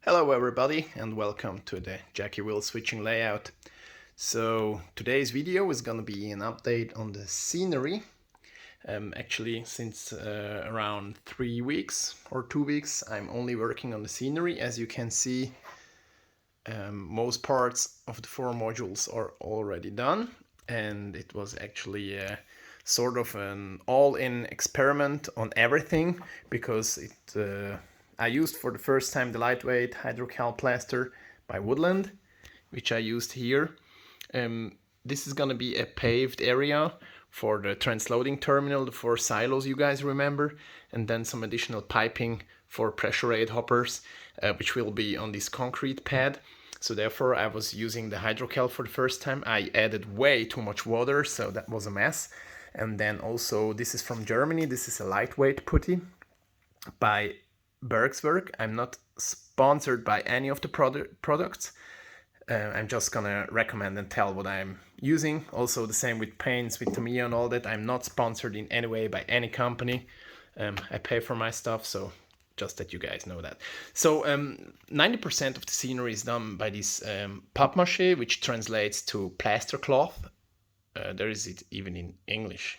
Hello everybody and welcome to the Jackieville switching layout. So today's video is gonna be an update on the scenery. Actually, since around 3 weeks or 2 weeks, I'm only working on the scenery. As you can see, most parts of the 4 modules are already done, and it was actually sort of an all-in experiment on everything because I used for the first time the lightweight hydrocal plaster by Woodland, which I used here. This is going to be a paved area for the transloading terminal, the 4 silos you guys remember, and then some additional piping for pressure aid hoppers, which will be on this concrete pad. So therefore I was using the hydrocal for the first time. I added way too much water, so that was a mess. And then also, this is from Germany. This is a lightweight putty by Bergswerk. I'm not sponsored by any of the products. I'm just gonna recommend and tell what I'm using. Also the same with paints, with Tamiya and all that. I'm not sponsored in any way by any company. I pay for my stuff, so just that you guys know that. So 90% of the scenery is done by this papier-mâché, which translates to plaster cloth. There is it even in English.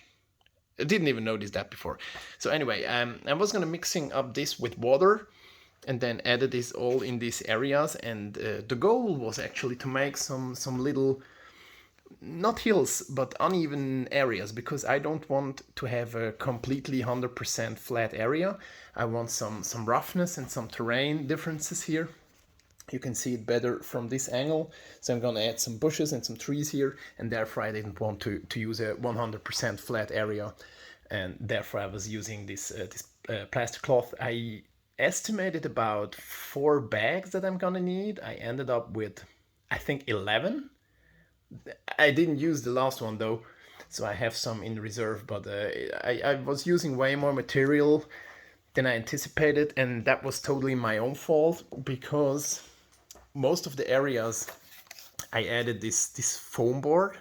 I didn't even notice that before. So anyway, I was gonna mixing up this with water and then added this all in these areas, and the goal was actually to make some little, not hills, but uneven areas, because I don't want to have a completely 100% flat area. I want some roughness and some terrain differences here. You can see it better from this angle. So I'm gonna add some bushes and some trees here, and therefore I didn't want to use a 100% flat area, and therefore I was using this plaster cloth. I estimated about 4 bags that I'm gonna need. I ended up with, I think, 11. I didn't use the last one though, so I have some in reserve, but I was using way more material than I anticipated, and that was totally my own fault, because most of the areas I added this foam board.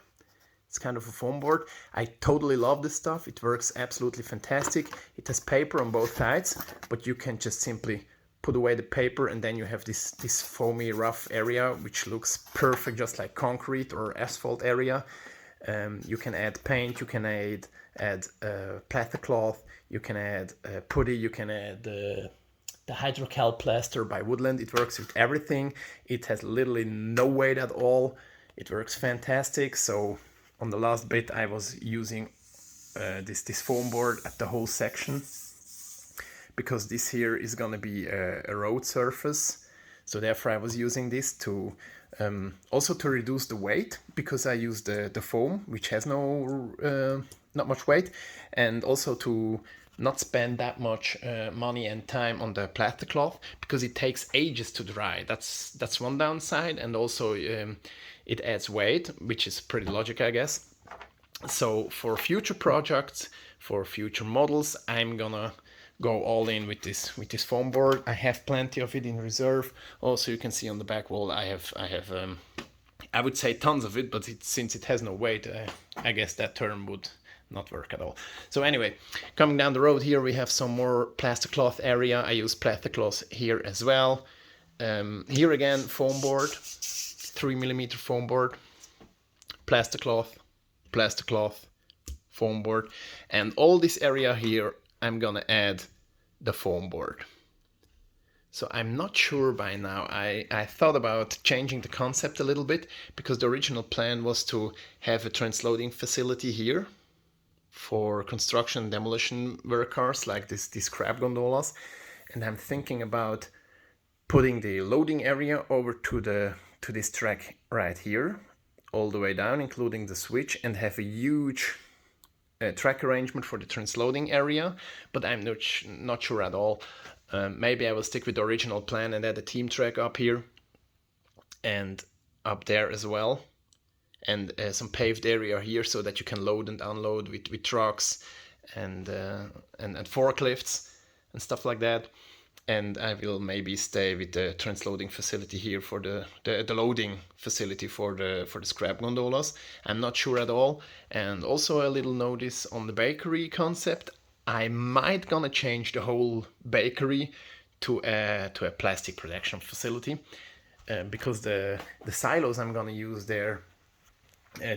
It's kind of a foam board. I totally love this stuff. It works absolutely fantastic. It has paper on both sides, but you can just simply put away the paper, and then you have this foamy rough area which looks perfect, just like concrete or asphalt area. You can add paint, you can add plaster cloth, you can add putty, you can add the hydrocal plaster by Woodland. It works with everything. It has literally no weight at all. It works fantastic. So on the last bit I was using this foam board at the whole section, because this here is going to be a road surface. So therefore I was using this to also to reduce the weight, because I used the foam, which has not much weight, and also to not spend that much money and time on the plaster cloth, because it takes ages to dry. That's one downside, and also it adds weight, which is pretty logic, I guess. So for future projects, for future models, I'm gonna go all in with this foam board. I have plenty of it in reserve. Also, you can see on the back wall I have I would say tons of it, but since it has no weight, I guess that term would not work at all. So anyway, coming down the road here, we have some more plaster cloth area. I use plaster cloth here as well. Here again, foam board, 3mm foam board, plaster cloth, foam board, and all this area here I'm gonna add the foam board. So I'm not sure by now. I thought about changing the concept a little bit, because the original plan was to have a transloading facility here for construction and demolition work cars, like these crab gondolas. And I'm thinking about putting the loading area over to this track right here, all the way down, including the switch, and have a huge track arrangement for the transloading area. But I'm not sure at all. Maybe I will stick with the original plan and add a team track up here and up there as well, and some paved area here, so that you can load and unload with trucks and forklifts and stuff like that. And I will maybe stay with the transloading facility here for the loading facility for the scrap gondolas. I'm not sure at all. And also a little notice on the bakery concept. I might gonna change the whole bakery to a plastic production facility, because the silos I'm gonna use there,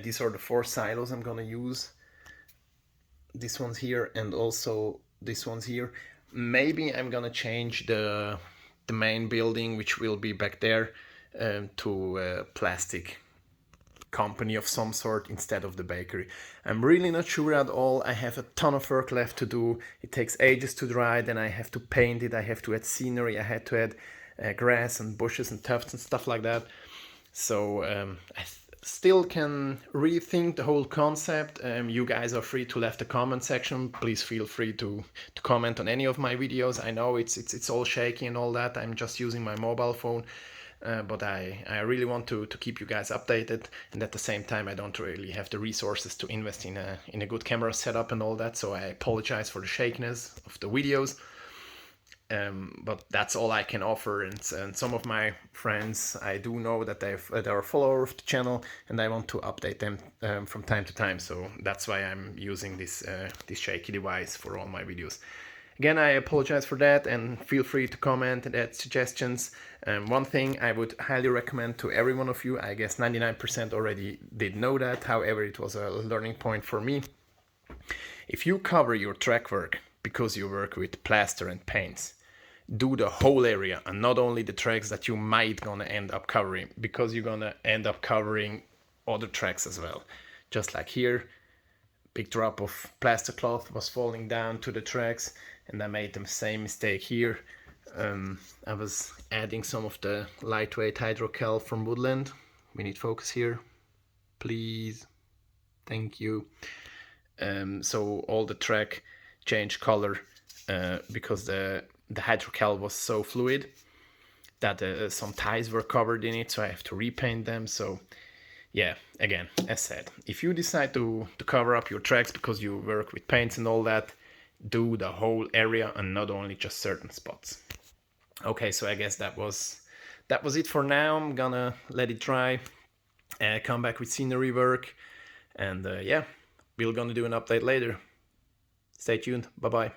these are the 4 silos I'm gonna use. This one's here and also this one's here. Maybe I'm gonna change the main building, which will be back there, to a plastic company of some sort instead of the bakery. I'm really not sure at all. I have a ton of work left to do. It takes ages to dry, then I have to paint it, I have to add scenery, I had to add grass and bushes and tufts and stuff like that. So I still can rethink the whole concept. You guys are free to leave the comment section. Please feel free to comment on any of my videos. I know it's all shaky and all that. I'm just using my mobile phone. But I really want to keep you guys updated, and at the same time I don't really have the resources to invest in a good camera setup and all that, so I apologize for the shakiness of the videos. But that's all I can offer, and some of my friends, I do know that they are a follower of the channel, and I want to update them from time to time, so that's why I'm using this shaky device for all my videos. Again, I apologize for that, and feel free to comment and add suggestions. One thing I would highly recommend to every one of you, I guess 99% already did know that, however it was a learning point for me. If you cover your track work because you work with plaster and paints, do the whole area and not only the tracks that you might gonna end up covering, because you're gonna end up covering other tracks as well. Just like here, big drop of plaster cloth was falling down to the tracks, and I made the same mistake here. I was adding some of the lightweight hydrocal from Woodland. We need focus here, please. Thank you. So all the track changed color because the hydrocal was so fluid that some ties were covered in it, so I have to repaint them. So yeah, again, as said, if you decide to cover up your tracks because you work with paints and all that, do the whole area and not only just certain spots. Okay, so I guess that was it for now. I'm gonna let it dry, come back with scenery work, and yeah, we're gonna do an update later. Stay tuned. Bye bye.